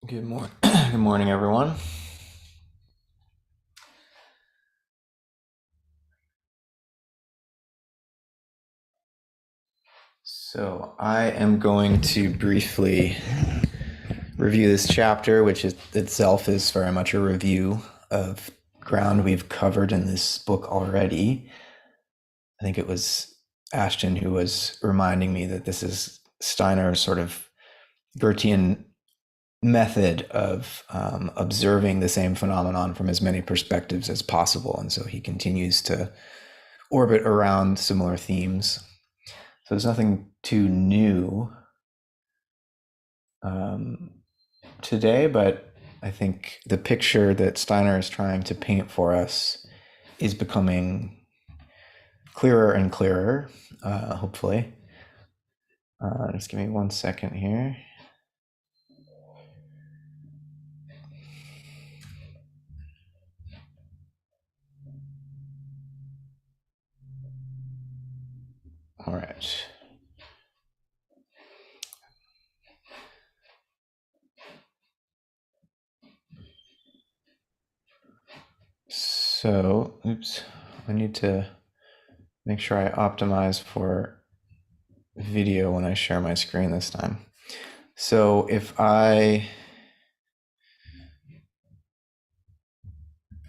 Good morning. Good morning, everyone. So I am going to briefly review this chapter, which itself is very much a review of ground we've covered in this book already. I think it was Ashton who was reminding me that this is Steiner's sort of Goethean method of observing the same phenomenon from as many perspectives as possible. And so he continues to orbit around similar themes. So there's nothing too new today, but I think the picture that Steiner is trying to paint for us is becoming clearer and clearer, hopefully. Just give me 1 second here. All right. So, oops, I need to make sure I optimize for video when I share my screen this time. So if I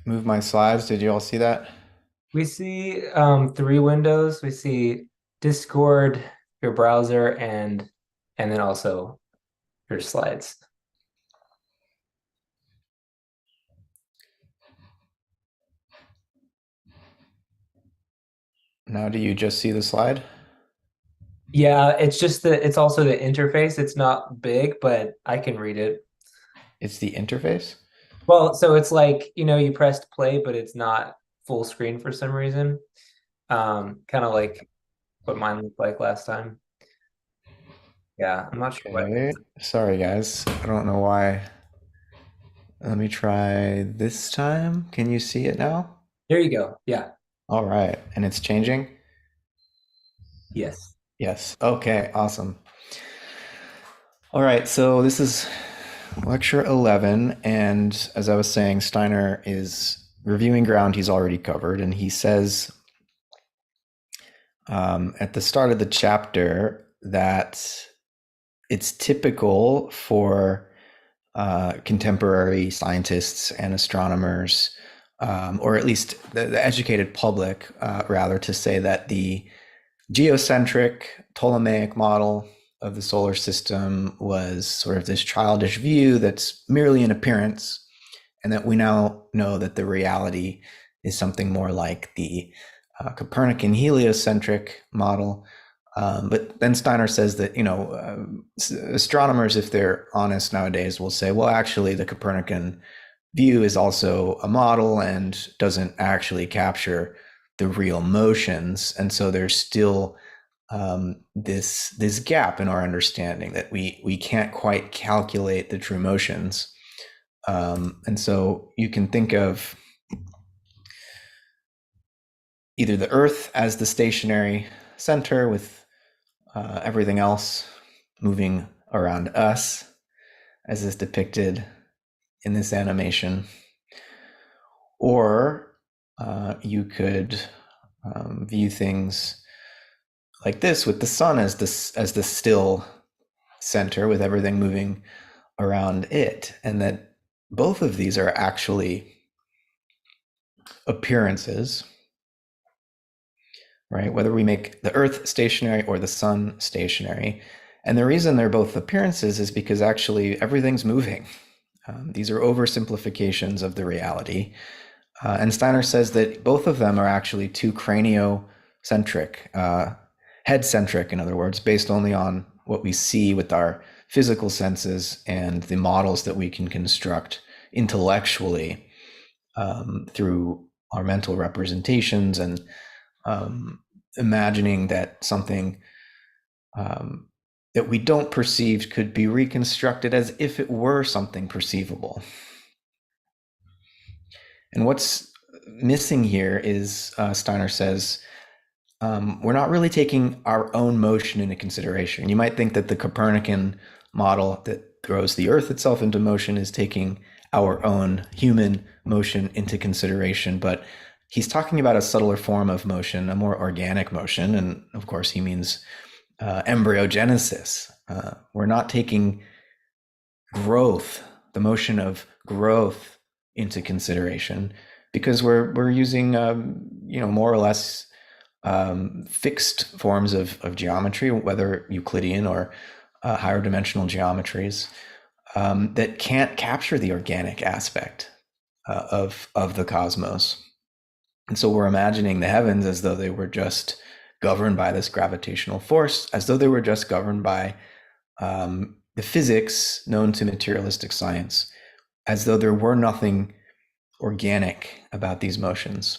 move my slides, did you all see that? We see three windows. We see Discord, your browser, and then also your slides. Now, do you just see the slide? Yeah, it's also the interface. It's not big, but I can read it. It's the interface? Well, so it's like, you pressed play, but it's not full screen for some reason. Kind of like what mine looked like last time. Yeah, I'm not sure what. Okay. Sorry, guys. I don't know why. Let me try this time. Can you see it now? There you go. Yeah. All right. And it's changing? Yes. Yes. Okay. Awesome. All right. So this is lecture 11. And as I was saying, Steiner is reviewing ground he's already covered. And he says at the start of the chapter that it's typical for contemporary scientists and astronomers, or at least the educated public, rather, to say that the geocentric Ptolemaic model of the solar system was sort of this childish view that's merely an appearance, and that we now know that the reality is something more like the Copernican heliocentric model. But then Steiner says that, astronomers, if they're honest nowadays, will say, well, actually, the Copernican view is also a model and doesn't actually capture the real motions. And so there's still this gap in our understanding that we can't quite calculate the true motions. And so you can think of either the Earth as the stationary center with everything else moving around us, as is depicted in this animation. Or you could view things like this, with the sun as the still center, with everything moving around it, and that both of these are actually appearances, right? Whether we make the Earth stationary or the sun stationary. And the reason they're both appearances is because actually everything's moving. These are oversimplifications of the reality. And Steiner says that both of them are actually too craniocentric, head-centric, in other words, based only on what we see with our physical senses and the models that we can construct intellectually through our mental representations and imagining that something that we don't perceive could be reconstructed as if it were something perceivable. And what's missing here is, Steiner says, we're not really taking our own motion into consideration. You might think that the Copernican model that throws the earth itself into motion is taking our own human motion into consideration. But he's talking about a subtler form of motion, a more organic motion. And of course, he means embryogenesis. We're not taking growth, the motion of growth, into consideration because we're using more or less fixed forms of geometry, whether Euclidean or higher dimensional geometries, that can't capture the organic aspect of the cosmos. And so we're imagining the heavens as though they were just governed by this gravitational force, as though they were just governed by the physics known to materialistic science, as though there were nothing organic about these motions.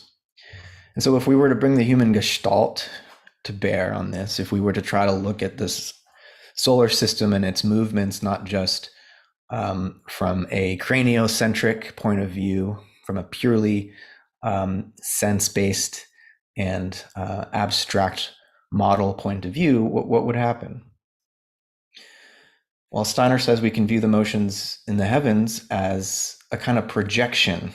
And so if we were to bring the human gestalt to bear on this, if we were to try to look at this solar system and its movements, not just from a craniocentric point of view, from a purely sense-based and abstract model point of view, what would happen? Well, Steiner says we can view the motions in the heavens as a kind of projection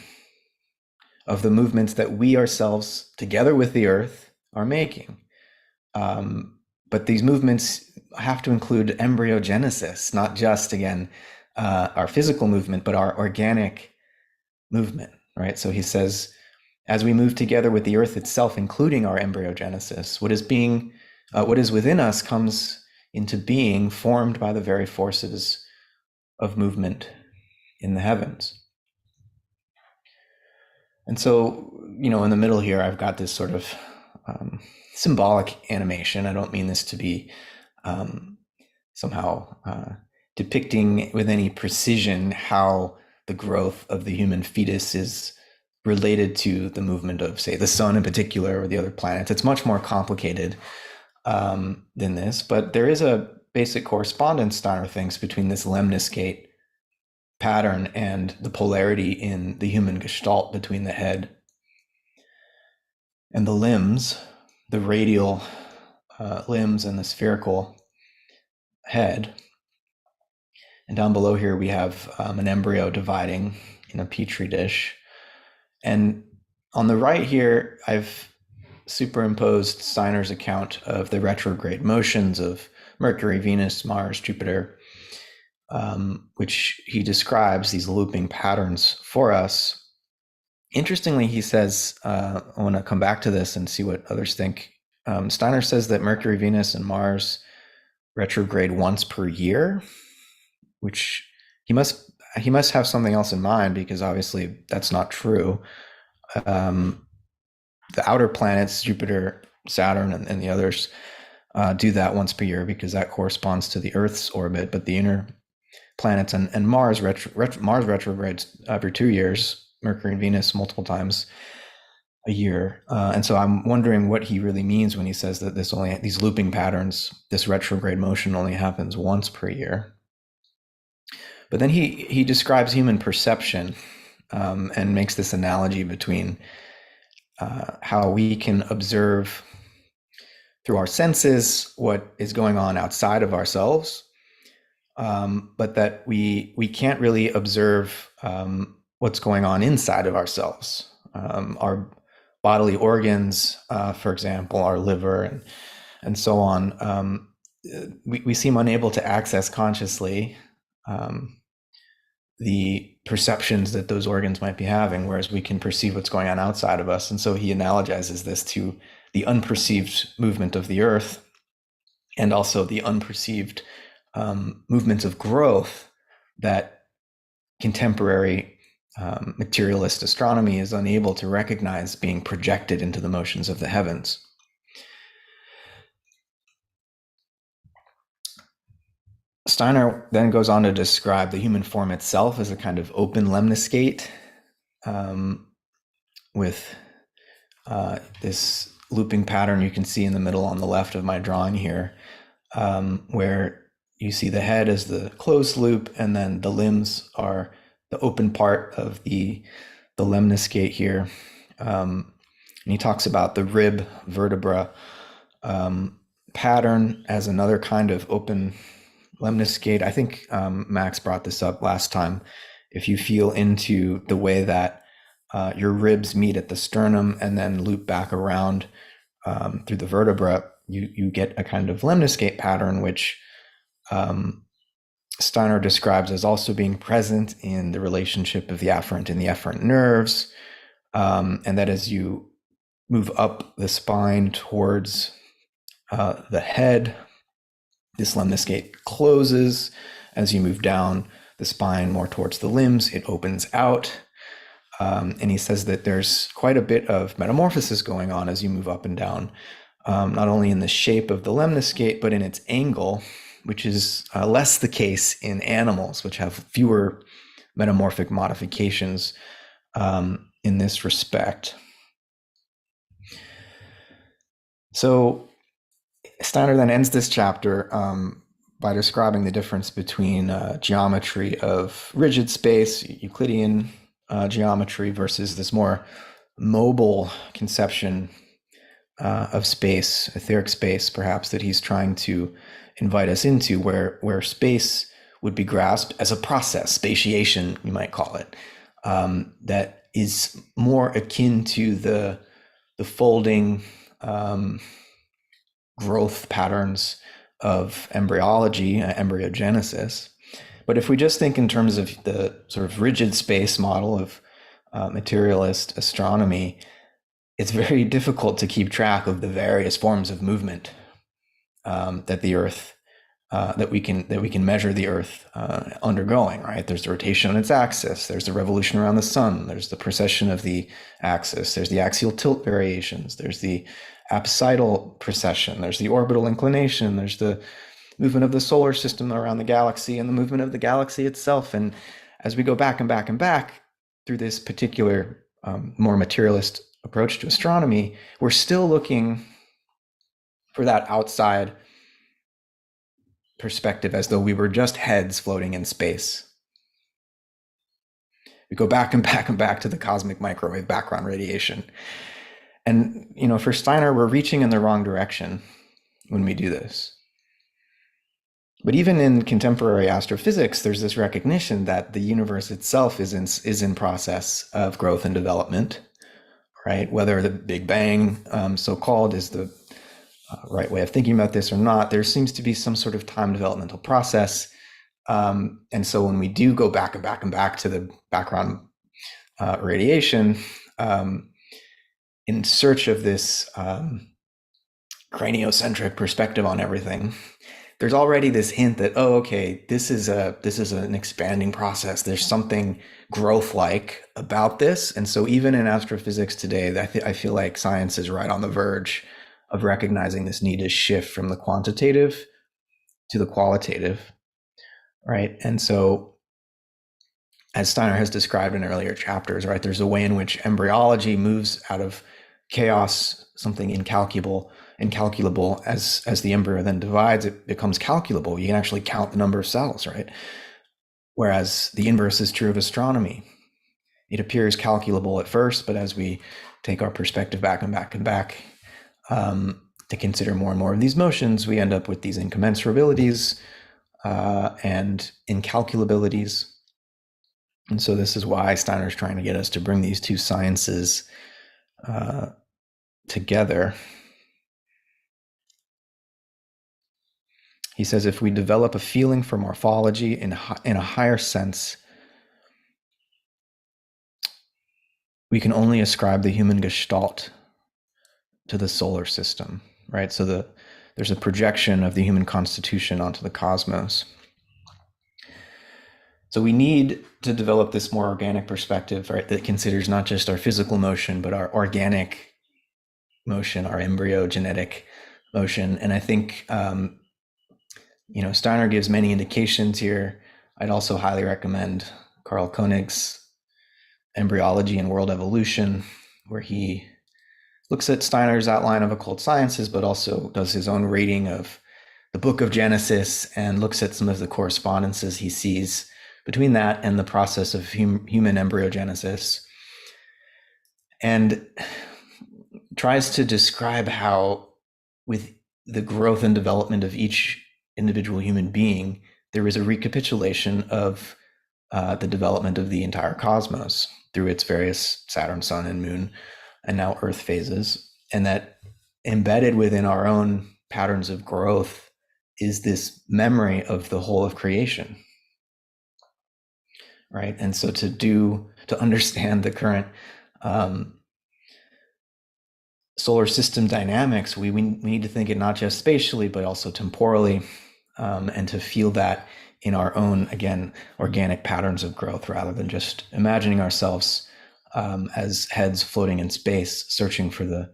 of the movements that we ourselves, together with the earth, are making. But these movements have to include embryogenesis, not just, again, our physical movement, but our organic movement, right? So he says, as we move together with the earth itself, including our embryogenesis, what is within us comes into being, formed by the very forces of movement in the heavens. And so, in the middle here, I've got this sort of symbolic animation. I don't mean this to be somehow depicting with any precision how the growth of the human fetus is related to the movement of, say, the sun in particular or the other planets. It's much more complicated than this, but there is a basic correspondence, Steiner thinks, between this lemniscate pattern and the polarity in the human gestalt between the head and the limbs, the radial limbs and the spherical head. And down below here, we have an embryo dividing in a petri dish. And on the right here, I've superimposed Steiner's account of the retrograde motions of Mercury, Venus, Mars, Jupiter, which he describes these looping patterns for us. Interestingly, he says, I want to come back to this and see what others think. Steiner says that Mercury, Venus, and Mars retrograde once per year, which he must have something else in mind, because obviously that's not true. The outer planets, Jupiter, Saturn, and the others, do that once per year because that corresponds to the Earth's orbit. But the inner planets and Mars retrogrades every 2 years, Mercury and Venus multiple times a year. And so I'm wondering what he really means when he says that these looping patterns, this retrograde motion only happens once per year. But then he describes human perception and makes this analogy between how we can observe through our senses what is going on outside of ourselves, but that we can't really observe what's going on inside of ourselves. Our bodily organs, for example, our liver and so on, we seem unable to access consciously the perceptions that those organs might be having, whereas we can perceive what's going on outside of us. And so he analogizes this to the unperceived movement of the earth and also the unperceived movements of growth that contemporary materialist astronomy is unable to recognize being projected into the motions of the heavens. Steiner then goes on to describe the human form itself as a kind of open lemniscate with this looping pattern you can see in the middle on the left of my drawing here, where you see the head as the closed loop and then the limbs are the open part of the lemniscate here. And he talks about the rib vertebra pattern as another kind of open Lemniscate. I think Max brought this up last time. If you feel into the way that your ribs meet at the sternum and then loop back around through the vertebra, you get a kind of lemniscate pattern, which um, Steiner describes as also being present in the relationship of the afferent and the efferent nerves, and that as you move up the spine towards the head, this lemniscate closes. As you move down the spine more towards the limbs, it opens out. And he says that there's quite a bit of metamorphosis going on as you move up and down, not only in the shape of the lemniscate, but in its angle, which is less the case in animals, which have fewer metamorphic modifications in this respect. So Steiner then ends this chapter by describing the difference between geometry of rigid space, Euclidean geometry, versus this more mobile conception of space, etheric space, perhaps, that he's trying to invite us into, where space would be grasped as a process, spatiation, you might call it, that is more akin to the folding growth patterns of embryology, embryogenesis. But if we just think in terms of the sort of rigid space model of materialist astronomy, it's very difficult to keep track of the various forms of movement that the Earth that we can measure the Earth undergoing. Right? There's the rotation on its axis. There's the revolution around the sun. There's the precession of the axis. There's the axial tilt variations. There's the apsidal precession. There's the orbital inclination. There's the movement of the solar system around the galaxy and the movement of the galaxy itself. And as we go back and back and back through this particular more materialist approach to astronomy, we're still looking for that outside perspective, as though we were just heads floating in space. We go back and back and back to the cosmic microwave background radiation. And, for Steiner, we're reaching in the wrong direction when we do this. But even in contemporary astrophysics, there's this recognition that the universe itself is in process of growth and development, right? Whether the Big Bang, so-called, is the right way of thinking about this or not, there seems to be some sort of time developmental process. And so when we do go back and back and back to the background radiation, in search of this craniocentric perspective on everything, there's already this hint that, oh, okay, this is an expanding process. There's something growth-like about this. And so even in astrophysics today, I feel like science is right on the verge of recognizing this need to shift from the quantitative to the qualitative, right? And so, as Steiner has described in earlier chapters, right, there's a way in which embryology moves out of chaos, something incalculable, as the embryo then divides, it becomes calculable. You can actually count the number of cells, right? Whereas the inverse is true of astronomy. It appears calculable at first, but as we take our perspective back and back and back to consider more and more of these motions, we end up with these incommensurabilities and incalculabilities. And so this is why Steiner's trying to get us to bring these two sciences together. He says, if we develop a feeling for morphology in a higher sense, we can only ascribe the human gestalt to the solar system, right? So there's a projection of the human constitution onto the cosmos. So we need to develop this more organic perspective, right, that considers not just our physical motion, but our organic motion, our embryogenetic motion. And I think Steiner gives many indications here. I'd also highly recommend Carl Koenig's Embryology and World Evolution, where he looks at Steiner's outline of occult sciences, but also does his own reading of the Book of Genesis and looks at some of the correspondences he sees between that and the process of human embryogenesis, and tries to describe how, with the growth and development of each individual human being, there is a recapitulation of the development of the entire cosmos through its various Saturn, Sun, and Moon, and now Earth phases. And that embedded within our own patterns of growth is this memory of the whole of creation, right? And so to understand the current solar system dynamics, we need to think it not just spatially, but also temporally, and to feel that in our own, again, organic patterns of growth, rather than just imagining ourselves as heads floating in space, searching for the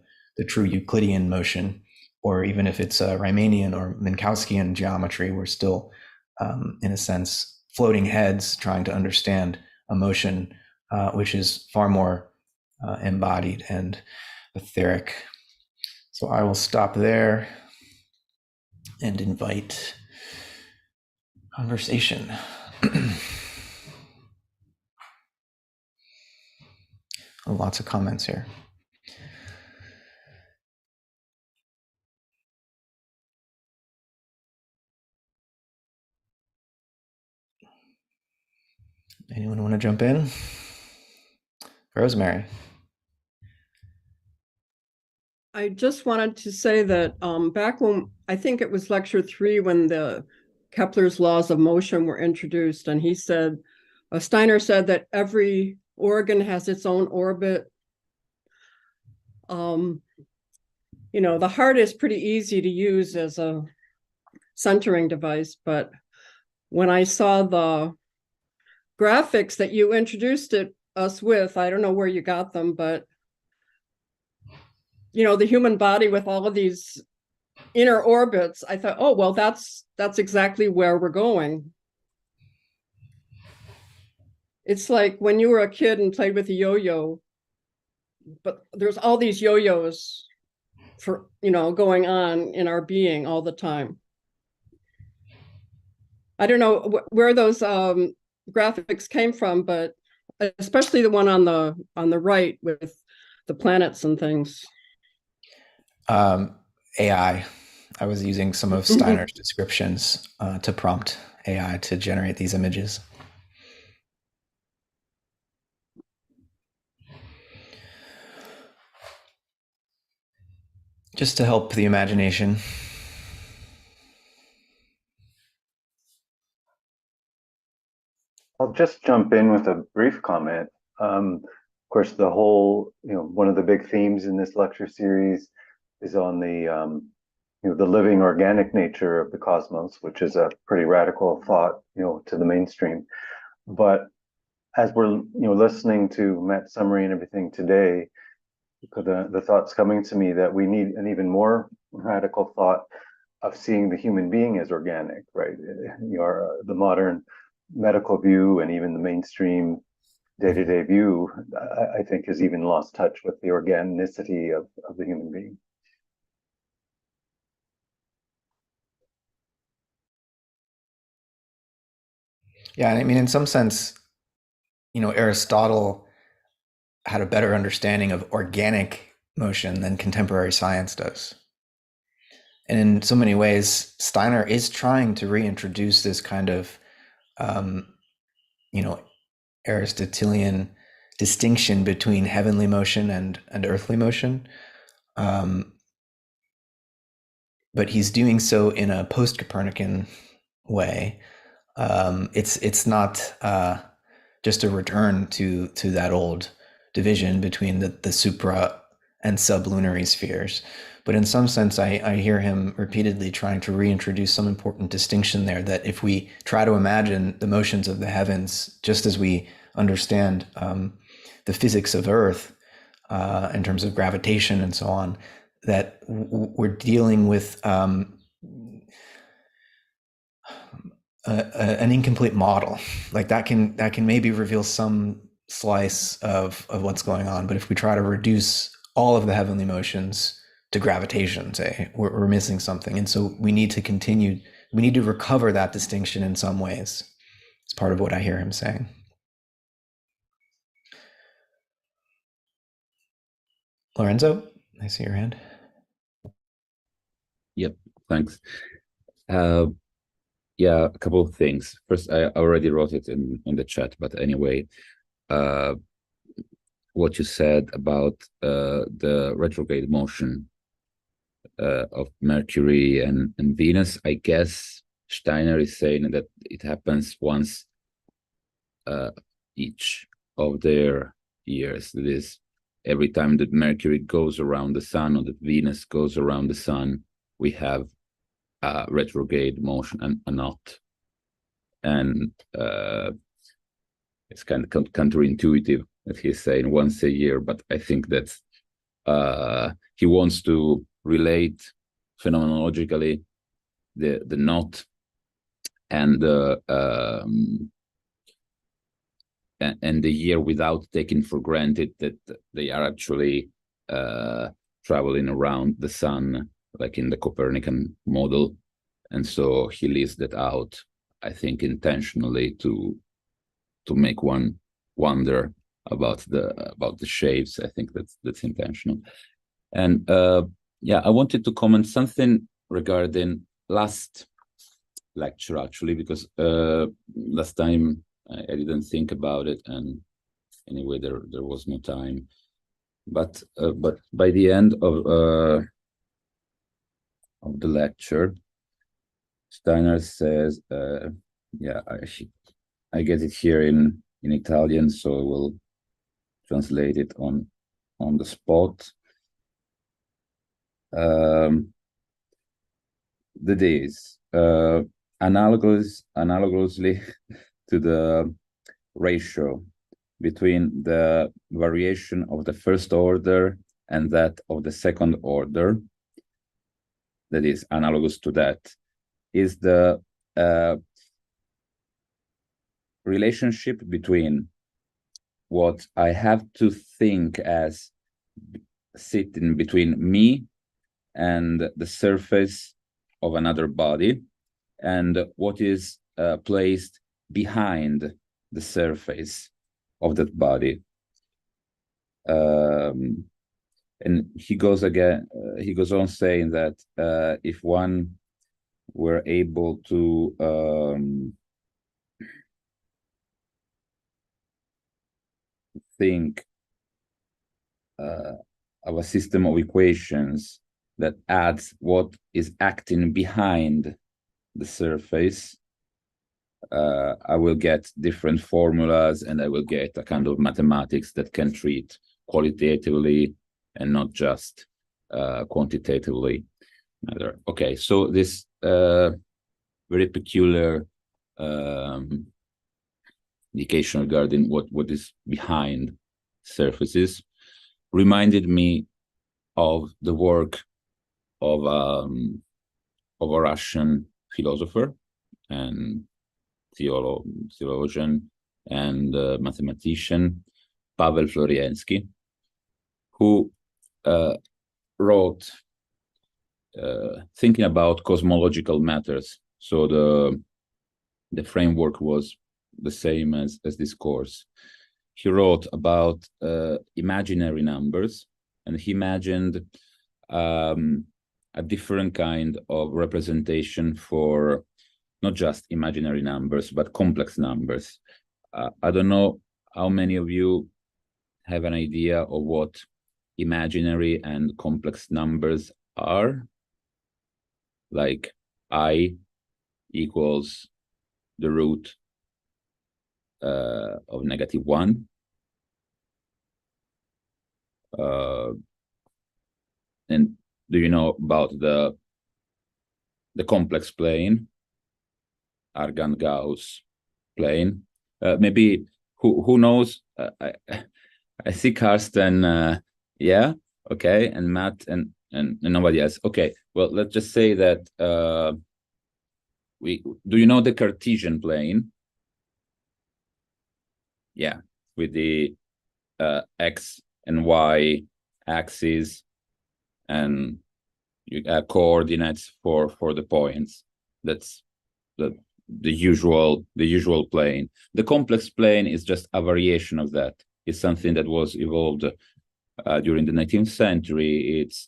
true Euclidean motion, or even if it's a Riemannian or Minkowskian geometry, we're still, in a sense, floating heads trying to understand a motion which is far more embodied and etheric. So I will stop there and invite conversation. Lots of comments here. Anyone want to jump in? Rosemary. I just wanted to say that back when, I think it was lecture 3, when the Kepler's laws of motion were introduced, and he said, Steiner said that every organ has its own orbit. The heart is pretty easy to use as a centering device, but when I saw the graphics that you introduced us with, I don't know where you got them, but the human body with all of these inner orbits, I thought, oh, well, that's exactly where we're going. It's like when you were a kid and played with a yo-yo, but there's all these yo-yos for, going on in our being all the time. I don't know where those graphics came from, but especially the one on the right with the planets and things. AI. I was using some of Steiner's descriptions to prompt AI to generate these images. Just to help the imagination. I'll just jump in with a brief comment. Of course, the whole, one of the big themes in this lecture series is on the living organic nature of the cosmos, which is a pretty radical thought, to the mainstream. But as we're, listening to Matt's summary and everything today, the thought's coming to me that we need an even more radical thought of seeing the human being as organic, right? The modern medical view and even the mainstream day-to-day view, I think, has even lost touch with the organicity of the human being. Yeah, I mean, in some sense, Aristotle had a better understanding of organic motion than contemporary science does. And in so many ways, Steiner is trying to reintroduce this kind of, Aristotelian distinction between heavenly motion and earthly motion. But he's doing so in a post-Copernican way. It's not just a return to that old division between the supra and sublunary spheres. But in some sense, I hear him repeatedly trying to reintroduce some important distinction there, that if we try to imagine the motions of the heavens, just as we understand the physics of Earth in terms of gravitation and so on, that we're dealing with an incomplete model. Like that can maybe reveal some slice of what's going on, but if we try to reduce all of the heavenly motions to gravitation, say, we're missing something. And so we need to recover that distinction in some ways. It's part of what I hear him saying. Lorenzo, I see your hand. Yep, thanks. Yeah, a couple of things. First, I already wrote it in the chat, but anyway, what you said about the retrograde motion of Mercury and Venus, I guess Steiner is saying that it happens once each of their years. That is, every time that Mercury goes around the sun or that Venus goes around the sun, we have a retrograde motion and a knot. And it's kind of counterintuitive that he's saying once a year, but I think that he wants to relate phenomenologically the knot and the year without taking for granted that they are actually traveling around the sun, like in the Copernican model. And so he leaves that out, I think, intentionally to make one wonder about the shapes. I think that's intentional. And yeah, I wanted to comment something regarding last lecture, actually, because last time I didn't think about it, and anyway, there was no time. But by the end of the lecture, Steiner says, yeah, I get it here in Italian, so I will translate it on the spot. That is analogously to the ratio between the variation of the first order and that of the second order, that is analogous to that, is the relationship between what I have to think as sitting between me and the surface of another body, and what is placed behind the surface of that body. And he goes on saying that if one were able to think of a system of equations that adds what is acting behind the surface, I will get different formulas, and I will get a kind of mathematics that can treat qualitatively and not just quantitatively. Okay, so this very peculiar indication regarding what is behind surfaces reminded me of the work of a Russian philosopher and theologian and mathematician, Pavel Floriensky, who wrote thinking about cosmological matters. So the framework was the same as this course. He wrote about imaginary numbers, and he imagined a different kind of representation for not just imaginary numbers, but complex numbers. I don't know how many of you have an idea of what imaginary and complex numbers are. Like I equals the root of -1. And do you know about the complex plane, Argand-Gauss plane? Maybe who knows? I see Karsten. Yeah, okay, and Matt and nobody else. Okay, well, let's just say that do you know the Cartesian plane? Yeah, with the x and y axes and you coordinates for the points. That's the usual plane. The complex plane is just a variation of that. It's something that was evolved during the 19th century. It's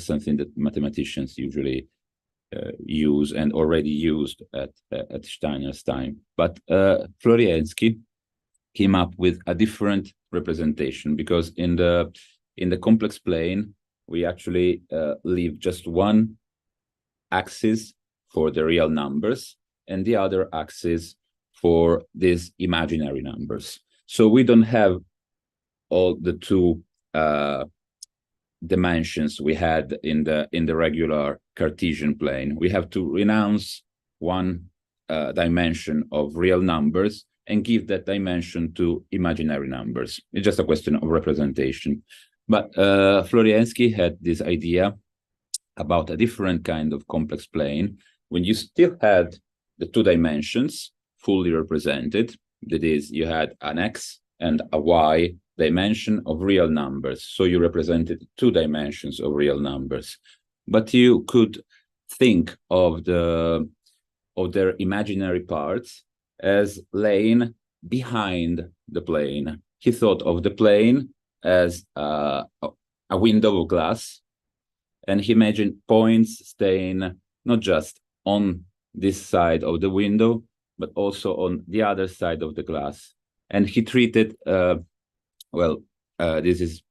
something that mathematicians usually use and already used at Steiner's time. But Floriansky came up with a different representation, because in the complex plane we actually leave just one axis for the real numbers and the other axis for these imaginary numbers. So we don't have all the two dimensions we had in the regular Cartesian plane. We have to renounce one dimension of real numbers and give that dimension to imaginary numbers. It's just a question of representation. But Floriansky had this idea about a different kind of complex plane when you still had the two dimensions fully represented. That is, you had an x and a y dimension of real numbers. So you represented two dimensions of real numbers. But you could think of their imaginary parts as laying behind the plane. He thought of the plane as a window of glass, and he imagined points staying not just on this side of the window, but also on the other side of the glass. And he treated, this is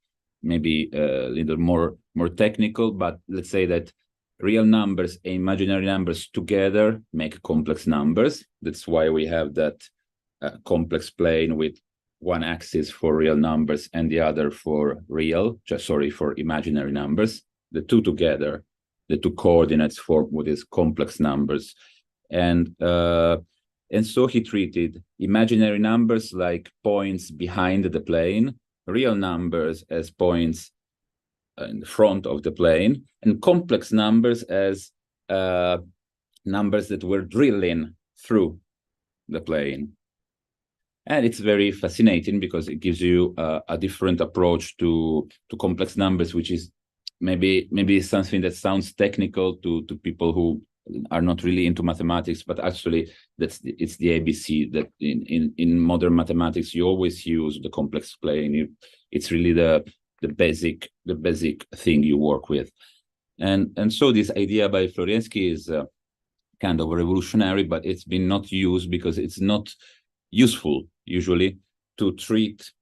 maybe a little more technical, but let's say that real numbers and imaginary numbers together make complex numbers. That's why we have that complex plane with one axis for real numbers and the other for for imaginary numbers. The two together, the two coordinates form what is complex numbers. And so he treated imaginary numbers like points behind the plane, real numbers as points in the front of the plane, and complex numbers as numbers that were drilling through the plane. And it's very fascinating because it gives you a different approach to complex numbers, which is maybe something that sounds technical to people who are not really into mathematics, but actually it's the ABC that in modern mathematics you always use the complex plane. It's really the basic thing you work with, and so this idea by Floriansky is kind of revolutionary, but it's been not used because it's not useful usually to treat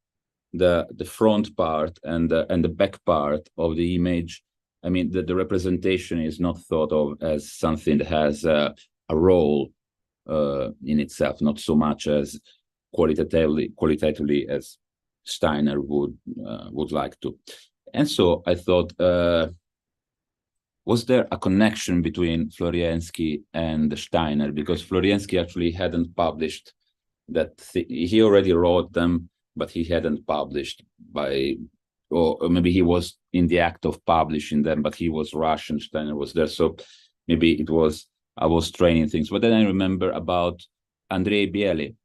the front part and the back part of the image. I mean, the representation is not thought of as something that has a role in itself, not so much as qualitatively as Steiner would like to. And so I thought, was there a connection between Floriansky and Steiner? Because Floriansky actually hadn't published that. He already wrote them, but he hadn't published or maybe he was in the act of publishing them, but he was Russian, Steiner was there. So maybe I was training things. But then I remember about Andrei Biely.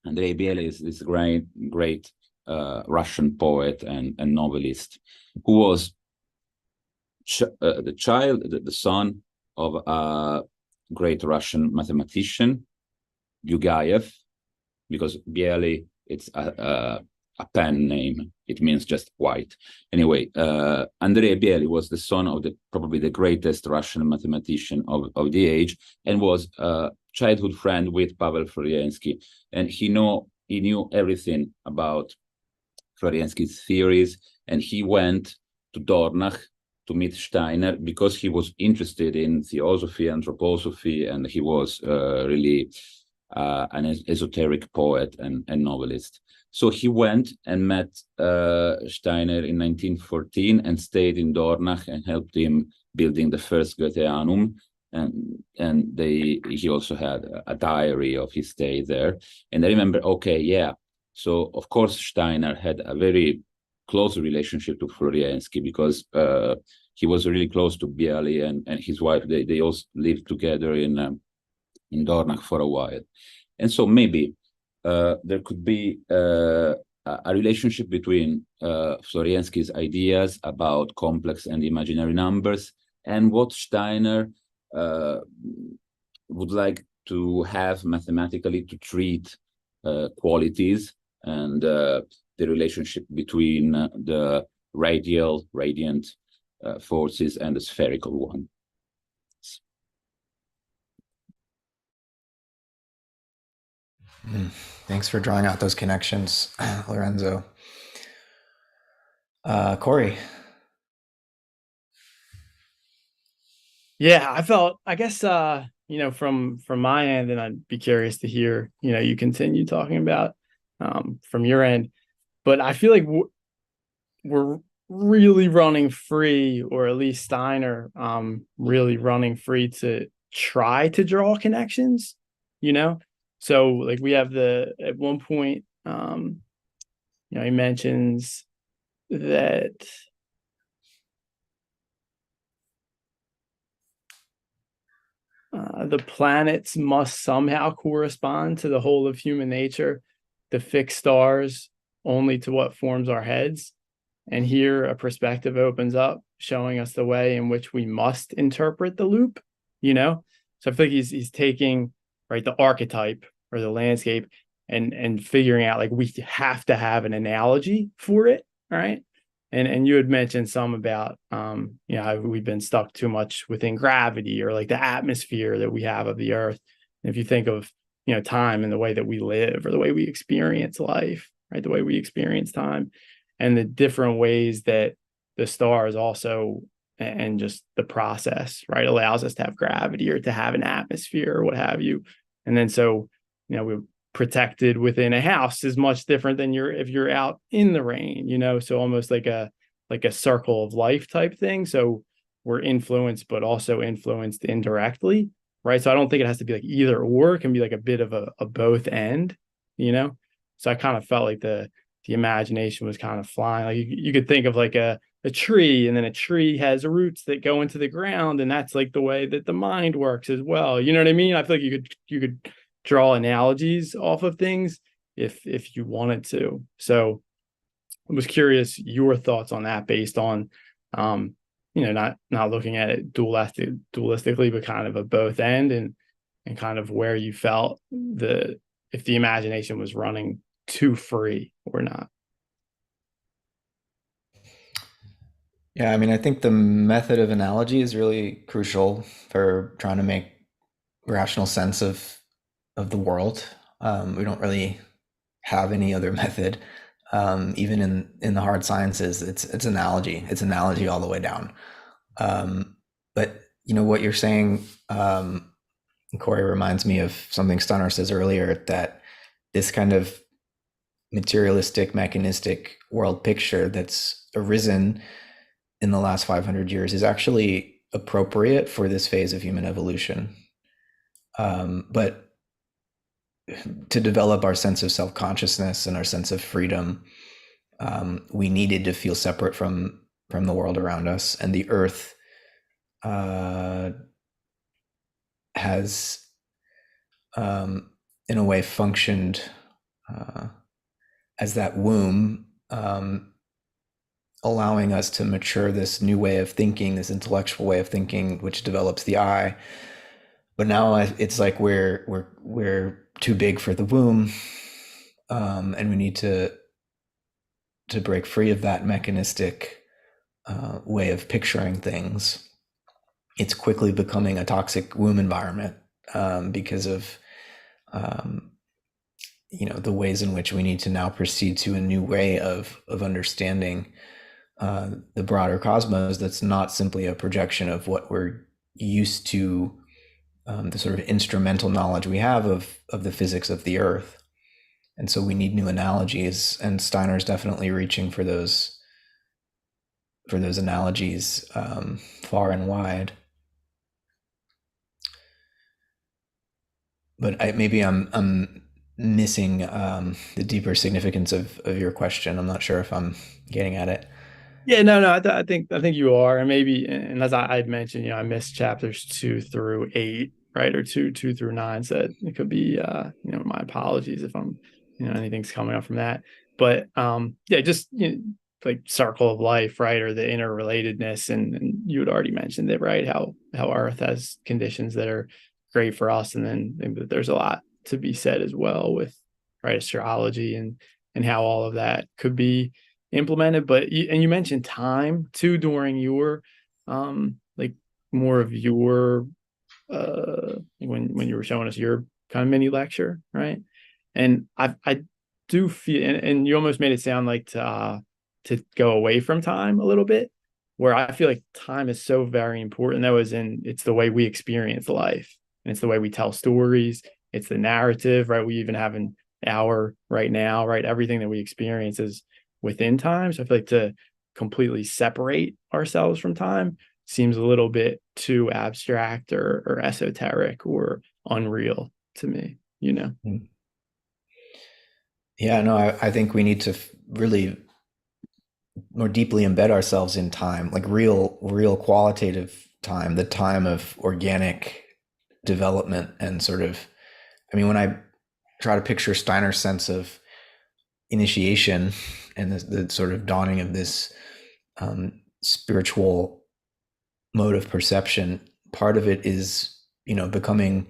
Andrei Biely is this great Russian poet and novelist who was the son of a great Russian mathematician, Bugayev, because Biely, it's a pen name. It means just white. Anyway, Andrei Biely was the son of probably the greatest Russian mathematician of the age, and was a childhood friend with Pavel Floriansky. And he knew everything about Floriansky's theories, and he went to Dornach to meet Steiner because he was interested in theosophy, anthroposophy, and he was really an esoteric poet and novelist. So he went and met Steiner in 1914 and stayed in Dornach and helped him building the first Goetheanum. And he also had a diary of his stay there. And I remember, so of course Steiner had a very close relationship to Floriansky because he was really close to Biely and his wife. They also lived together in Dornach for a while. And so maybe there could be a relationship between Floriansky's ideas about complex and imaginary numbers and what Steiner would like to have mathematically to treat qualities and the relationship between the radiant forces and the spherical one. Thanks for drawing out those connections, Lorenzo. Corey. Yeah, I guess from my end, and I'd be curious to hear, you continue talking about from your end, but I feel like we're really running free, or at least Steiner really running free to try to draw connections, so like we have at one point he mentions that the planets must somehow correspond to the whole of human nature, the fixed stars only to what forms our heads. And here a perspective opens up, showing us the way in which we must interpret the loop, So I feel like he's taking, right, the archetype or the landscape and figuring out like we have to have an analogy for it, right? And you had mentioned some about how we've been stuck too much within gravity, or like the atmosphere that we have of the earth. And if you think of time and the way that we live, or the way we experience life, right, the way we experience time, and the different ways that the stars also, and just the process, right, allows us to have gravity or to have an atmosphere or what have you. And then so we're protected within a house is much different than if you're out in the rain, so almost like a circle of life type thing. So we're influenced, but also influenced indirectly, right? So I don't think it has to be like either or. It can be like a bit of a both end, so I kind of felt like the imagination was kind of flying. Like you could think of like a tree, and then a tree has roots that go into the ground, and that's like the way that the mind works as well. You know what I mean? I feel like you could draw analogies off of things if you wanted to. So I was curious your thoughts on that, based on not looking at it dualistically, but kind of a both end, and kind of where you felt if the imagination was running too free or not. Yeah, I mean, I think the method of analogy is really crucial for trying to make rational sense of the world. We don't really have any other method. Even in the hard sciences, it's analogy. It's analogy all the way down. But what you're saying, Corey, reminds me of something Steiner says earlier, that this kind of materialistic, mechanistic world picture that's arisen in the last 500 years is actually appropriate for this phase of human evolution. But to develop our sense of self-consciousness and our sense of freedom, we needed to feel separate from the world around us, and the earth has in a way functioned as that womb, allowing us to mature this new way of thinking, this intellectual way of thinking, which develops the I. But now it's like we're too big for the womb, and we need to break free of that mechanistic way of picturing things. It's quickly becoming a toxic womb environment because of the ways in which we need to now proceed to a new way of understanding the broader cosmos. That's not simply a projection of what we're used to, the sort of instrumental knowledge we have of the physics of the earth. And so we need new analogies, and Steiner's definitely reaching for those analogies far and wide. But maybe I'm missing the deeper significance of your question. I'm not sure if I'm getting at it. Yeah, no, I think you are, and maybe, and as I had mentioned, I missed chapters 2 through 8, right, or 2 through 9. So it could be, my apologies if I'm, anything's coming up from that. But yeah, just like circle of life, right, or the interrelatedness, and you had already mentioned it, right, how Earth has conditions that are great for us, and then there's a lot to be said as well with, right, astrology and how all of that could be implemented. But you mentioned time too during your like more of your when you were showing us your kind of mini lecture, right? And I do feel, and you almost made it sound like to go away from time a little bit, where I feel like time is so very important. That was it's the way we experience life, and it's the way we tell stories. It's the narrative, right? We even have an hour right now, right? Everything that we experience is within time. So I feel like to completely separate ourselves from time seems a little bit too abstract or esoteric or unreal to me, you know? Yeah, no, I think we need to really more deeply embed ourselves in time, like real qualitative time, the time of organic development and sort of, I mean, when I try to picture Steiner's sense of initiation and the sort of dawning of this spiritual mode of perception, part of it is, becoming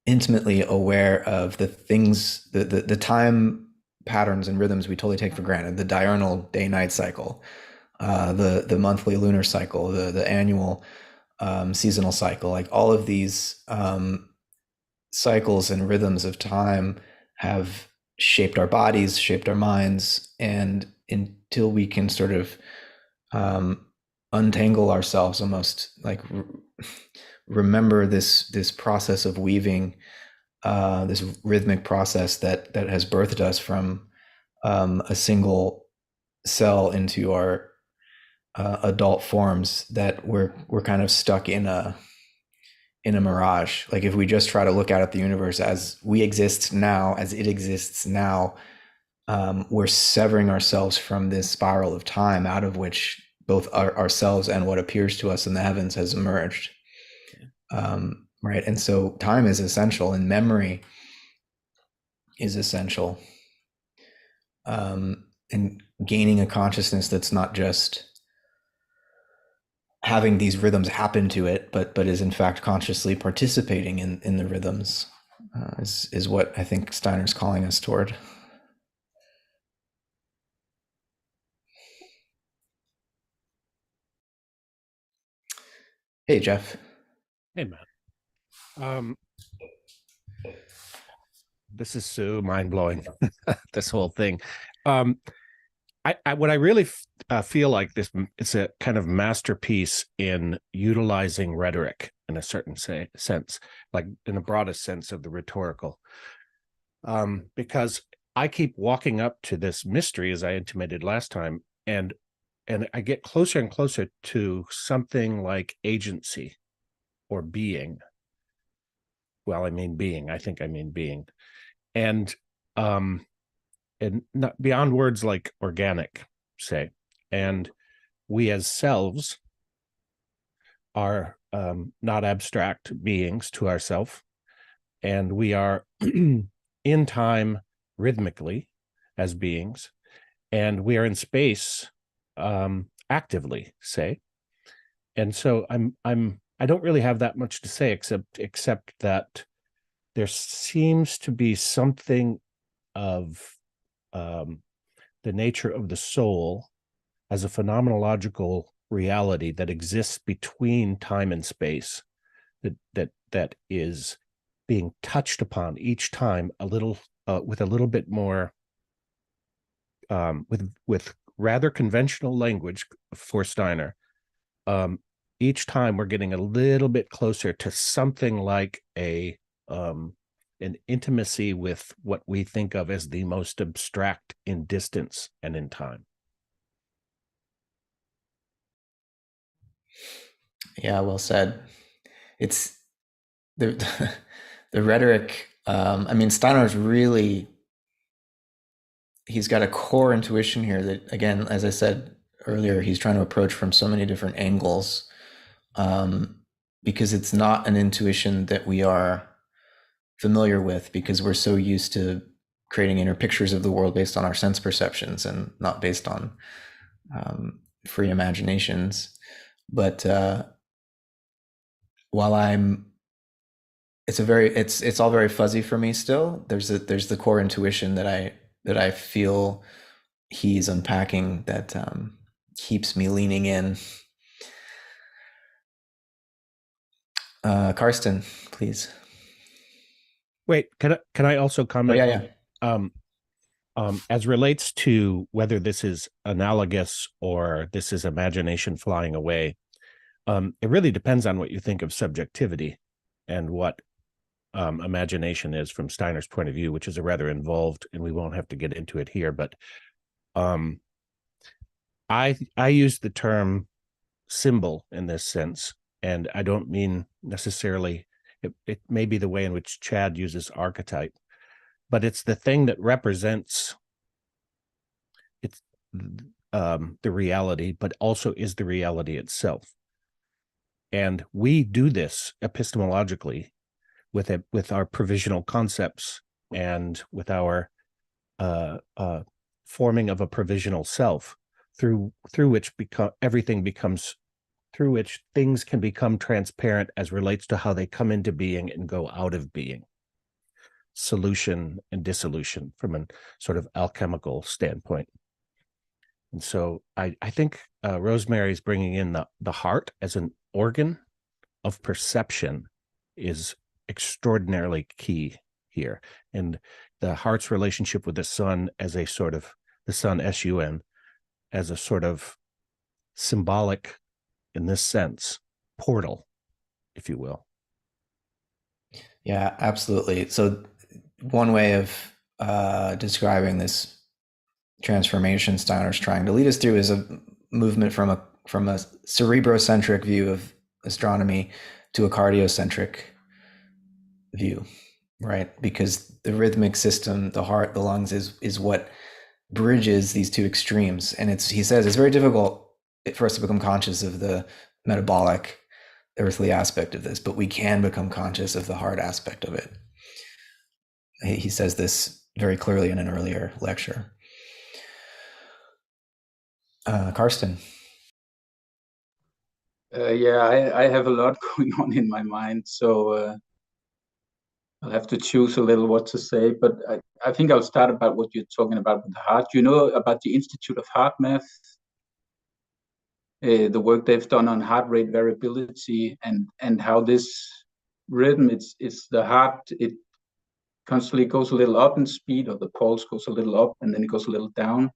intimately aware of the things, the time patterns and rhythms we totally take for granted, the diurnal day-night cycle, the monthly lunar cycle, the annual seasonal cycle, like all of these cycles and rhythms of time have shaped our bodies, shaped our minds, and until we can sort of untangle ourselves, almost like remember this process of weaving, this rhythmic process that has birthed us from a single cell into our adult forms, that we're kind of stuck in a mirage. Like if we just try to look out at the universe as we exist now, as it exists now, we're severing ourselves from this spiral of time out of which both ourselves and what appears to us in the heavens has emerged. Right. And so time is essential, and memory is essential. And gaining a consciousness that's not just having these rhythms happen to it, but is in fact consciously participating in the rhythms, is what I think Steiner's calling us toward. Hey, Jeff. Hey, Matt. This is so mind-blowing, this whole thing. What I really feel like it's a kind of masterpiece in utilizing rhetoric in a certain sense, like in the broadest sense of the rhetorical. Because I keep walking up to this mystery, as I intimated last time, and I get closer and closer to something like agency or being. Well, I mean being. I think I mean being. And not beyond words like organic, say. And we as selves are not abstract beings to ourselves, and we are in time rhythmically as beings, and we are in space actively, say. And so I don't really have that much to say except that there seems to be something of the nature of the soul as a phenomenological reality that exists between time and space, that is being touched upon each time a little with a little bit more with rather conventional language for Steiner. Each time we're getting a little bit closer to something like an intimacy with what we think of as the most abstract in distance and in time. Yeah, well said. It's the the rhetoric. I mean, Steiner's really, he's got a core intuition here that, again, as I said earlier, he's trying to approach from so many different angles, because it's not an intuition that we are familiar with, because we're so used to creating inner pictures of the world based on our sense perceptions and not based on free imaginations. But while it's all very fuzzy for me still, there's the core intuition that I feel he's unpacking that keeps me leaning in. Karsten, please. Wait, can I also comment? Oh, yeah. as relates to whether this is analogous or this is imagination flying away, it really depends on what you think of subjectivity and what imagination is from Steiner's point of view, which is a rather involved, and we won't have to get into it here. But I use the term symbol in this sense, and I don't mean necessarily, it may be the way in which Chad uses archetype, but it's the thing that represents the reality, but also is the reality itself. And we do this epistemologically with our provisional concepts and with our forming of a provisional self through which things can become transparent as relates to how they come into being and go out of being. Solution and dissolution from a sort of alchemical standpoint. And so I think Rosemary's bringing in the heart as an organ of perception is extraordinarily key here. And the heart's relationship with the sun as a sort of, the sun, S-U-N, as a sort of symbolic, in this sense, portal, if you will. Yeah, absolutely. So one way of describing this transformation Steiner's trying to lead us through is a movement from a cerebrocentric view of astronomy to a cardiocentric view, right? Because the rhythmic system, the heart, the lungs is what bridges these two extremes. And he says it's very difficult for us to become conscious of the metabolic earthly aspect of this, but we can become conscious of the heart aspect of it. He says this very clearly in an earlier lecture. Karsten. Yeah, I have a lot going on in my mind, so I'll have to choose a little what to say, but I think I'll start about what you're talking about with the heart. You know about the Institute of Heart Math, the work they've done on heart rate variability and how this rhythm, it's the heart, it constantly goes a little up in speed, or the pulse goes a little up and then it goes a little down.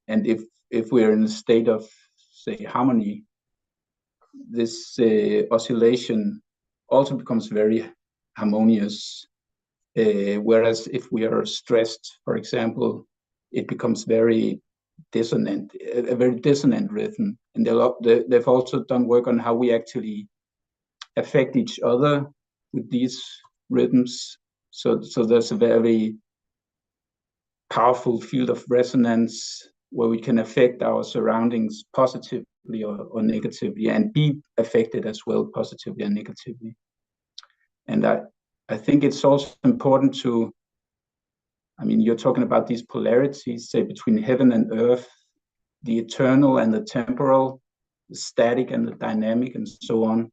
And if we're in a state of, say, harmony, this oscillation also becomes very harmonious. Whereas if we are stressed, for example, it becomes very dissonant, a very dissonant rhythm. And they've also done work on how we actually affect each other with these rhythms. So there's a very powerful field of resonance where we can affect our surroundings positively or negatively, and be affected as well, positively and negatively. And I think it's also important to, I mean, you're talking about these polarities, say, between heaven and earth, the eternal and the temporal, the static and the dynamic, and so on,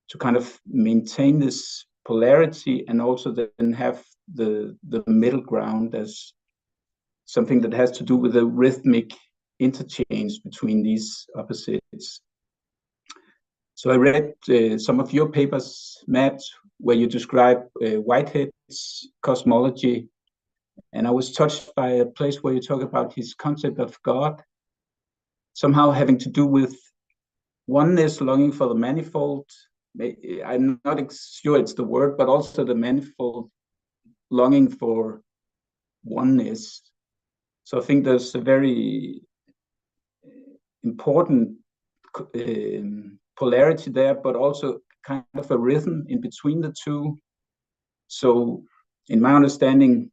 to kind of maintain this polarity and also then have the middle ground as something that has to do with the rhythmic interchange between these opposites. So I read some of your papers, Matt, where you describe Whitehead's cosmology, and I was touched by a place where you talk about his concept of God, somehow having to do with oneness, longing for the manifold. I'm not sure it's the word, but also the manifold longing for oneness. So I think there's a very important polarity there, but also kind of a rhythm in between the two. So in my understanding,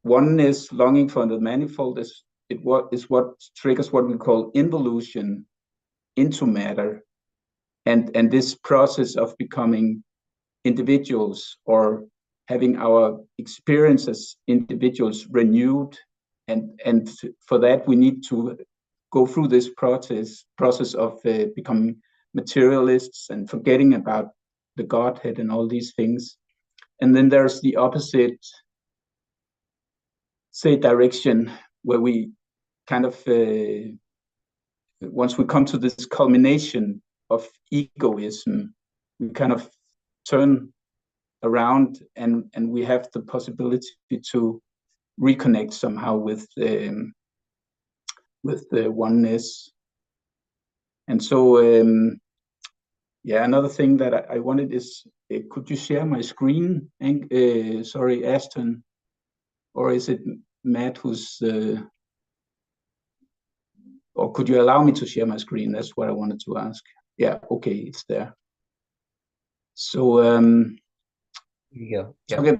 oneness, longing for the manifold, is what triggers what we call involution into matter, and this process of becoming individuals or having our experience as individuals renewed, and for that we need to go through this process of becoming materialists and forgetting about the Godhead and all these things. And then there's the opposite, say, direction, where we kind of, once we come to this culmination of egoism, we kind of turn around, and we have the possibility to reconnect somehow with the oneness. And so, yeah, another thing that I wanted is, could you share my screen? And sorry, Aston, or is it Matt who's? Or could you allow me to share my screen? That's what I wanted to ask. Yeah, okay, it's there. So, Here you go. Yeah. okay,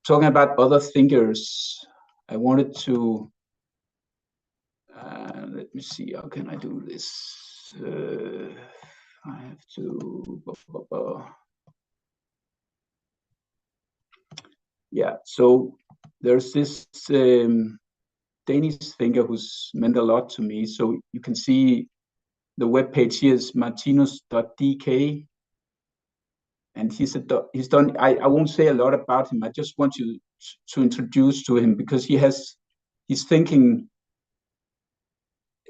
talking about other thinkers, I wanted to, let me see, how can I do this? I have to, yeah, so there's this Danish thinker who's meant a lot to me. So you can see the webpage here is martinus.dk. And he's done, I won't say a lot about him. I just want you to introduce to him, because he's thinking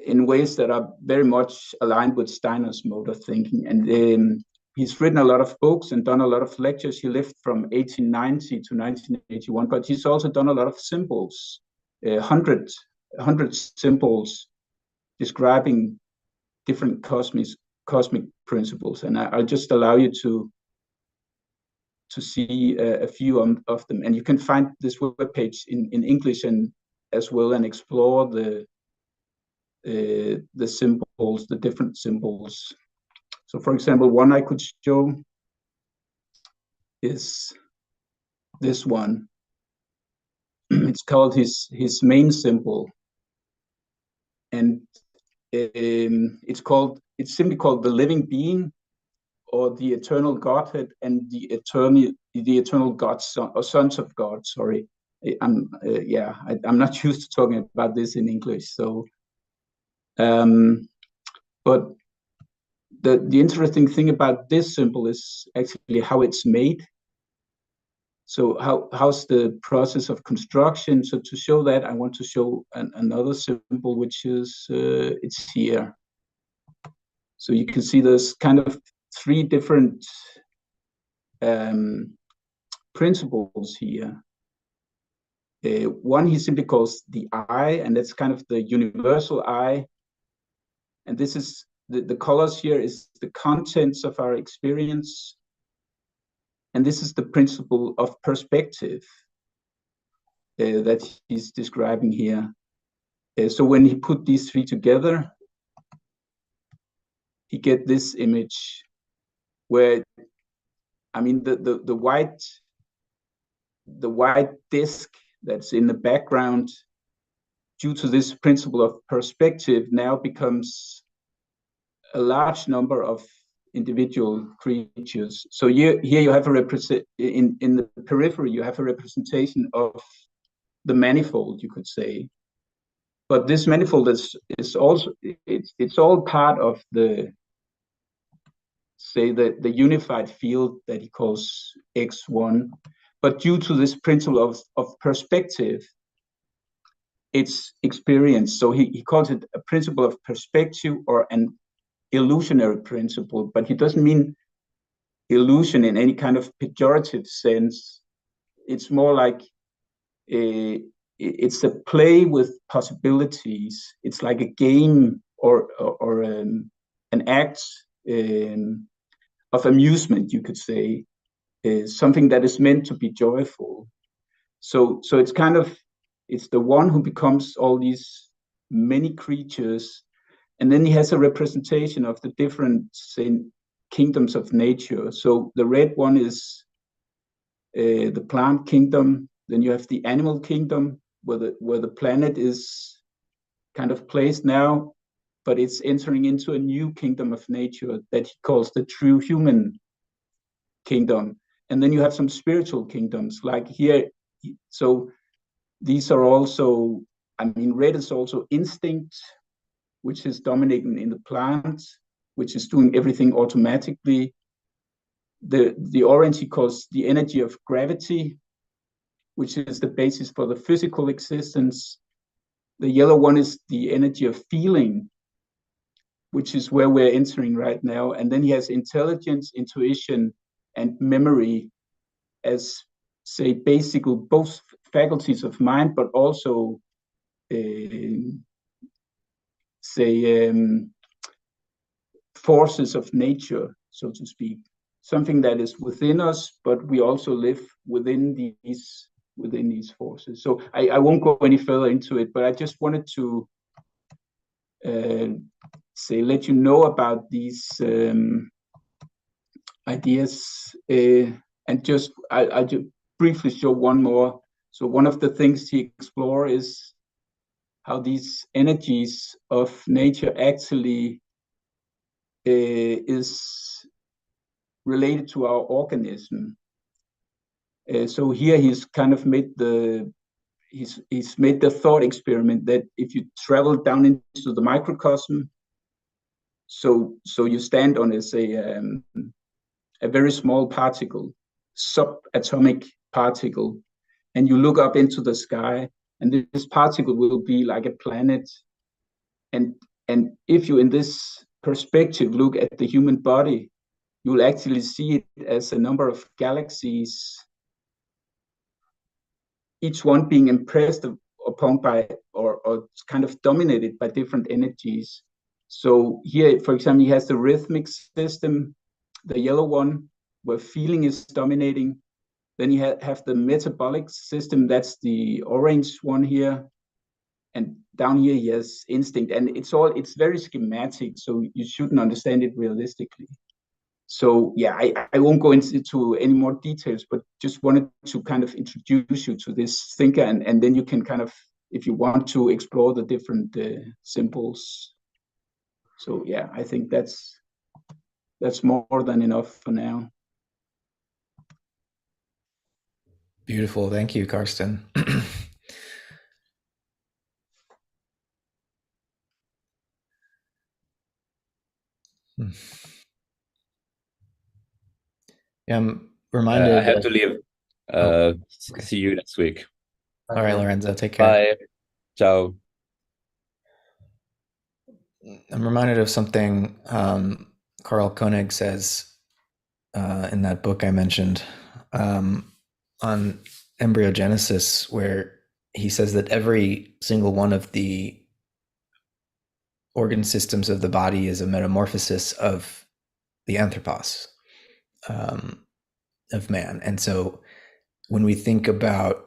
in ways that are very much aligned with Steiner's mode of thinking. And he's written a lot of books and done a lot of lectures. He lived from 1890 to 1981, but he's also done a lot of symbols, 100 symbols describing different cosmic principles. And I'll just allow you to see a few of them. And you can find this webpage in English and as well, and explore the symbols, the different symbols. So for example, one I could show is this one. It's called his main symbol. And it's simply called the living being, or the eternal Godhead, and the eternal gods, or sons of God. Sorry, I'm not used to talking about this in English. So, but the interesting thing about this symbol is actually how it's made. So how's the process of construction? So to show that, I want to show another symbol, which is it's here. So you can see there's kind of 3 different principles here. One he simply calls the I, and that's kind of the universal I. And this is the colors here is the contents of our experience. And this is the principle of perspective that he's describing here. So when he put these 3 together, he get this image where, I mean, the white disk that's in the background, due to this principle of perspective, now becomes a large number of individual creatures. So here you have in the periphery, you have a representation of the manifold, you could say. But this manifold is also, it's all part of the, say, the unified field that he calls X1. But due to this principle of perspective, it's experience. So he calls it a principle of perspective, or an illusionary principle, but he doesn't mean illusion in any kind of pejorative sense. It's more like it's a play with possibilities. It's like a game, or an act of amusement, you could say, something that is meant to be joyful. So it's kind of, it's the one who becomes all these many creatures, and then he has a representation of the different, say, kingdoms of nature. So the red one is the plant kingdom. Then you have the animal kingdom, where the planet is kind of placed now, but it's entering into a new kingdom of nature that he calls the true human kingdom. And then you have some spiritual kingdoms, like here. So these are also, I mean, red is also instinct, which is dominating in the plant, which is doing everything automatically. The orange he calls the energy of gravity, which is the basis for the physical existence. The yellow one is the energy of feeling, which is where we're entering right now. And then he has intelligence, intuition, and memory, as say basic both faculties of mind, but also forces of nature, so to speak, something that is within us, but we also live within these forces. So I won't go any further into it, but I just wanted to let you know about these ideas, and just I just briefly show one more. So one of the things he explores is how these energies of nature actually is related to our organism. So here he's kind of made he's made the thought experiment that if you travel down into the microcosm, so you stand on a very small particle, subatomic particle, and you look up into the sky, and this particle will be like a planet. And if you, in this perspective, look at the human body, you will actually see it as a number of galaxies, each one being impressed upon by or kind of dominated by different energies. So here, for example, he has the rhythmic system, the yellow one, where feeling is dominating. Then you have the metabolic system, that's the orange one here. And down here, he has instinct. And it's very schematic, so you shouldn't understand it realistically. So yeah, I won't go into any more details, but just wanted to kind of introduce you to this thinker, and then you can kind of, if you want to, explore the different symbols. So yeah, I think that's more than enough for now. Beautiful. Thank you, Karsten. Yeah, I'm reminded. I have to leave. Okay. See you next week. All right, Lorenzo, take care. Bye. Ciao. I'm reminded of something Carl Koenig says in that book I mentioned on embryogenesis, where he says that every single one of the organ systems of the body is a metamorphosis of the anthropos, of man. And so when we think about,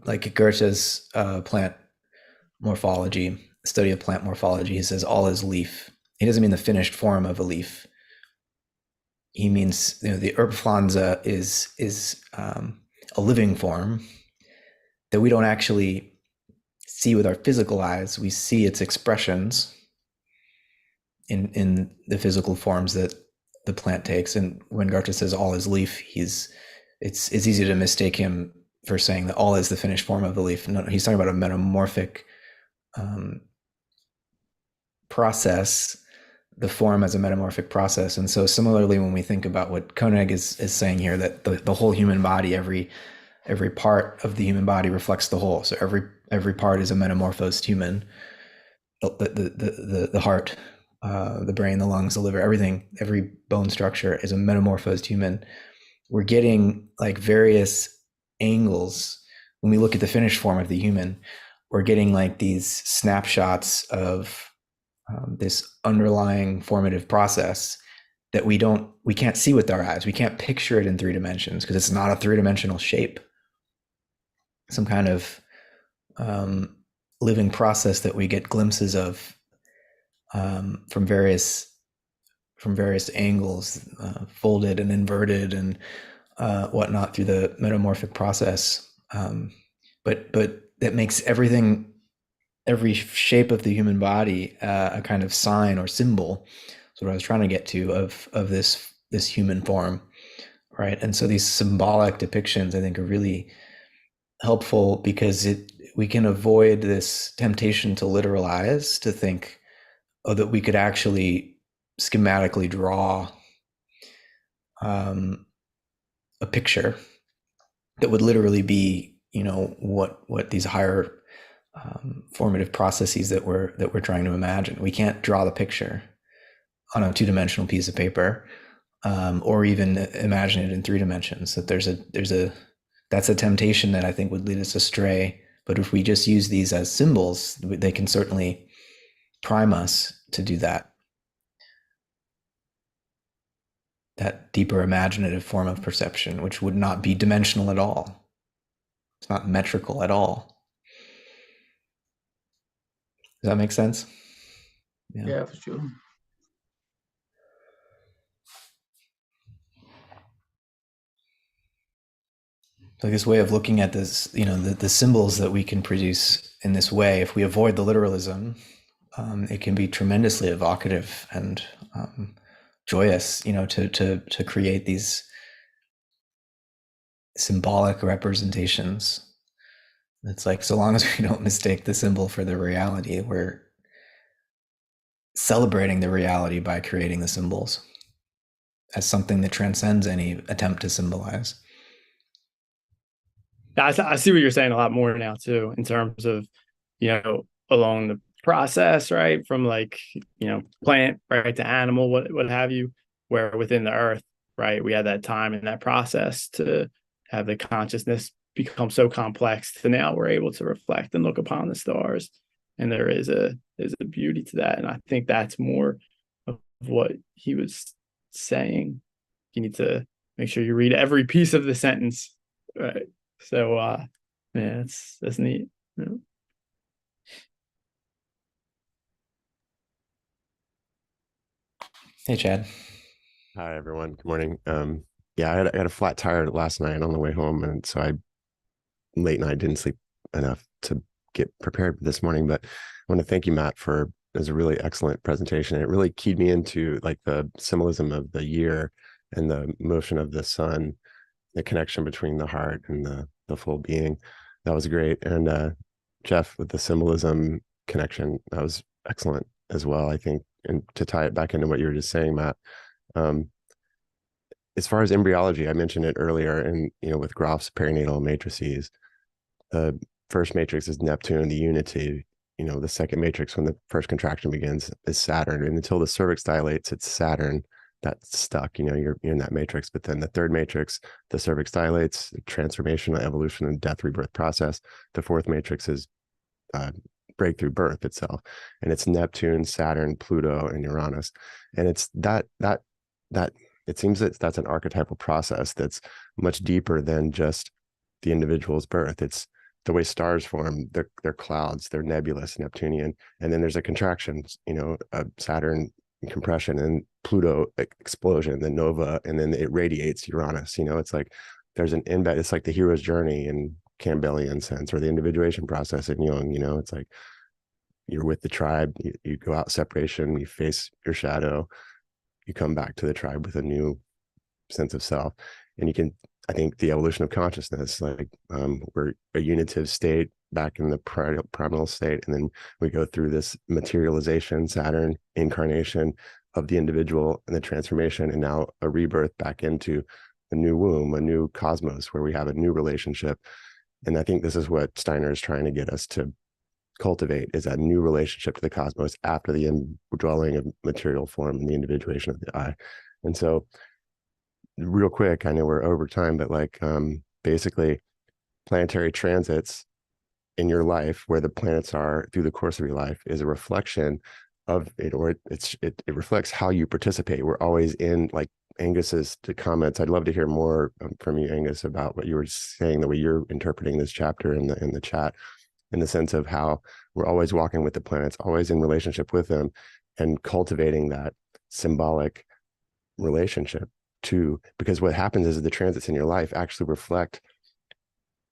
like Goethe's plant morphology, study of plant morphology, he says all is leaf. He doesn't mean the finished form of a leaf. He means, the Erbpflanze is a living form that we don't actually see with our physical eyes. We see its expressions in the physical forms that the plant takes. And when Goethe says all is leaf, it's easy to mistake him for saying that all is the finished form of the leaf. No, he's talking about a metamorphic process, the form as a metamorphic process. And so similarly, when we think about what Koenig is saying here, that the whole human body, every part of the human body reflects the whole. So every part is a metamorphosed human. The heart, the brain, the lungs, the liver, everything, every bone structure is a metamorphosed human. We're getting like various angles when we look at the finished form of the human. We're getting like these snapshots of this underlying formative process that we can't see with our eyes. We can't picture it in 3 dimensions because it's not a 3-dimensional shape. Some kind of living process that we get glimpses of from various angles, folded and inverted and whatnot through the metamorphic process. But that makes every shape of the human body a kind of sign or symbol. That's what I was trying to get to of this human form, right? And so these symbolic depictions, I think, are really helpful because we can avoid this temptation to literalize, to think, that we could actually schematically draw a picture that would literally be, what these higher formative processes that we're trying to imagine. We can't draw the picture on a 2-dimensional piece of paper. or even imagine it in 3 dimensions. That that's a temptation that I think would lead us astray. But if we just use these as symbols, they can certainly prime us to do that. That deeper imaginative form of perception, which would not be dimensional at all. It's not metrical at all. Does that make sense? Yeah, for sure. Like this way of looking at this, the symbols that we can produce in this way, if we avoid the literalism, it can be tremendously evocative and joyous, to create these symbolic representations. It's like, so long as we don't mistake the symbol for the reality, we're celebrating the reality by creating the symbols as something that transcends any attempt to symbolize. I see what you're saying a lot more now too, in terms of, along the process, right? From like, plant, right, to animal, what have you, where within the earth, right, we had that time and that process to have the consciousness become so complex to now we're able to reflect and look upon the stars. And there's a beauty to that. And I think that's more of what he was saying. You need to make sure you read every piece of the sentence, right? So yeah, that's neat. Yeah. Hey, Chad. Hi, everyone. Good morning. Yeah, I had a flat tire last night on the way home, and so late night didn't sleep enough to get prepared this morning. But I want to thank you, Matt, it was a really excellent presentation. It really keyed me into like the symbolism of the year and the motion of the sun, the connection between the heart and the full being. That was great. And Jeff, with the symbolism connection, that was excellent as well, I think. And to tie it back into what you were just saying, Matt, as far as embryology, I mentioned it earlier, and with Groff's perinatal matrices, the first matrix is Neptune, the unity. The second matrix, when the first contraction begins, is Saturn, and until the cervix dilates, it's Saturn that's stuck. You're in that matrix. But then the third matrix, the cervix dilates, transformation, evolution, and death, rebirth process. The fourth matrix is breakthrough, birth itself, and it's Neptune, Saturn, Pluto, and Uranus. And it's that it seems that that's an archetypal process that's much deeper than just the individual's birth. It's the way stars form. They're clouds, they're nebulous, Neptunian, and then there's a contraction, Saturn compression, and Pluto explosion, the nova, and then it radiates Uranus. It's like there's an embed. It's like the hero's journey in Campbellian sense, or the individuation process in Jung. It's like you're with the tribe, you go out separation, you face your shadow, you come back to the tribe with a new sense of self. And I think the evolution of consciousness, like we're a unitive state back in the primal state, and then we go through this materialization, Saturn incarnation of the individual, and the transformation, and now a rebirth back into a new womb, a new cosmos, where we have a new relationship. And I think this is what Steiner is trying to get us to cultivate, is that new relationship to the cosmos after the indwelling of material form and the individuation of the I. And so real quick, I know we're over time, but basically planetary transits in your life, where the planets are through the course of your life, is a reflection of it, or it reflects how you participate. We're always in, like Angus's comments. I'd love to hear more from you, Angus, about what you were saying, the way you're interpreting this chapter in the chat, in the sense of how we're always walking with the planets, always in relationship with them, and cultivating that symbolic relationship too. Because what happens is the transits in your life actually reflect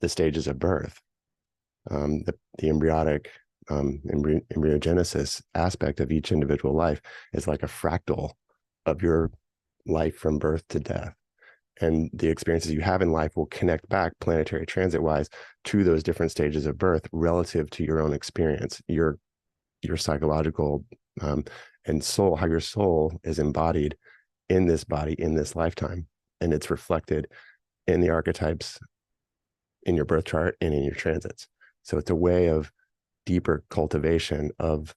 the stages of birth. The embryonic embryogenesis aspect of each individual life is like a fractal of your life from birth to death. And the experiences you have in life will connect back planetary transit wise to those different stages of birth relative to your own experience, your psychological and soul, how your soul is embodied in this body, in this lifetime. And it's reflected in the archetypes in your birth chart and in your transits. So it's a way of deeper cultivation of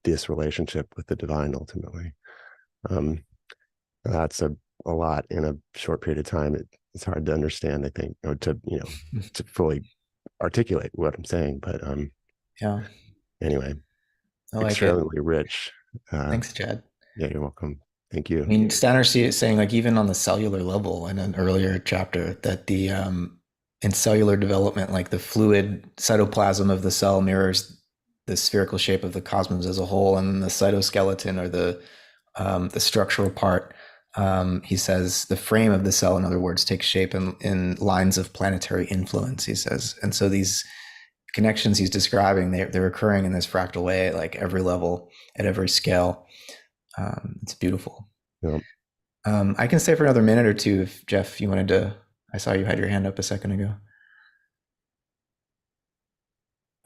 this relationship with the divine ultimately. That's a a lot in a short period of time. It's hard to understand, I think, or to, to fully articulate what I'm saying. But Yeah. anyway, I like it. extremely rich. Thanks, Chad. Yeah, you're welcome. Thank you. I mean, Steiner is saying, like, even on the cellular level in an earlier chapter, that the in cellular development, like the fluid cytoplasm of the cell mirrors the spherical shape of the cosmos as a whole, and the cytoskeleton, or the structural part, he says the frame of the cell, in other words, takes shape in lines of planetary influence, he says. And so these connections he's describing, they're occurring in this fractal way at like every level, at every scale. It's beautiful. Yeah. I can stay for another minute or two if, Jeff, you wanted to. I saw you had your hand up a second ago.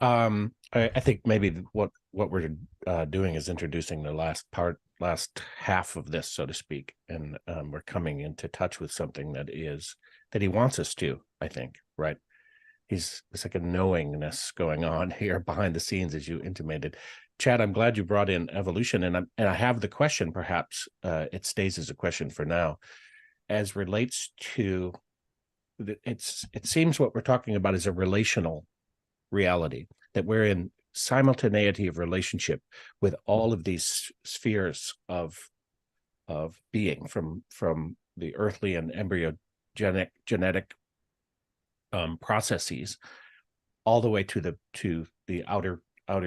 I think maybe what we're doing is introducing the last half of this, so to speak, and we're coming into touch with something that he wants us to, I think, right? It's like a knowingness going on here behind the scenes, as you intimated. Chad, I'm glad you brought in evolution, and I have the question. Perhaps it stays as a question for now, as relates to it seems what we're talking about is a relational reality, that we're in simultaneity of relationship with all of these spheres of being, from the earthly and genetic processes, all the way to the outer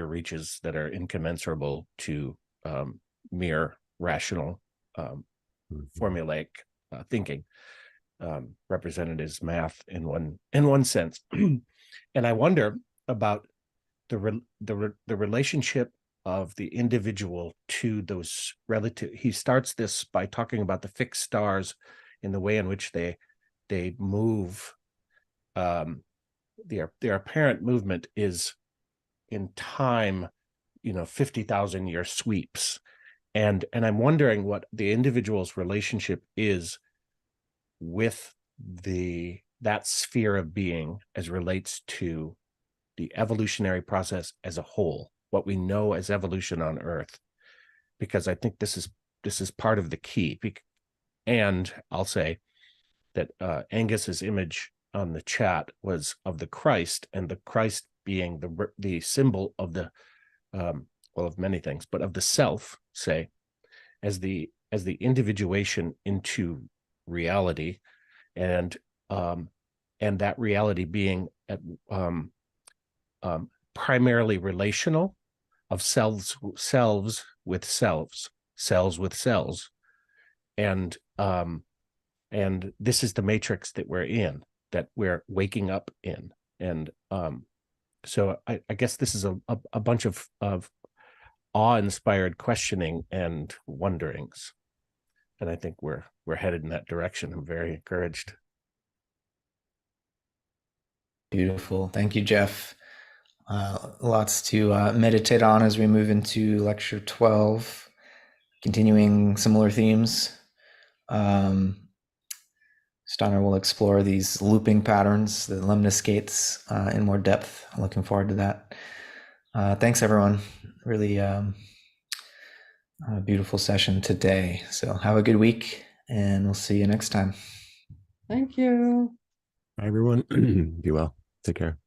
reaches that are incommensurable to mere rational formulaic thinking, represented as math in one sense. And I wonder about the relationship of the individual to those relative. He starts this by talking about the fixed stars in the way in which they move. Their apparent movement is in time, 50,000 year sweeps, and I'm wondering what the individual's relationship is with that sphere of being as relates to the evolutionary process as a whole, what we know as evolution on Earth, because I think this is part of the key. And I'll say that Angus's image on the chat was of the Christ, and the Christ being the symbol of the of many things, but of the self, say, as the individuation into reality, and that reality being primarily relational, of selves with selves, cells with cells, and this is the matrix that we're in, that we're waking up in. And so I guess this is a bunch of awe-inspired questioning and wonderings, and I think we're headed in that direction. I'm very encouraged. Beautiful. Thank you, Jeff. Lots to meditate on as we move into lecture 12, continuing similar themes. Steiner will explore these looping patterns, the lemniscates, in more depth. I'm looking forward to that. Thanks, everyone. Really a beautiful session today. So have a good week, and we'll see you next time. Thank you. Bye, everyone. Be well. Take care.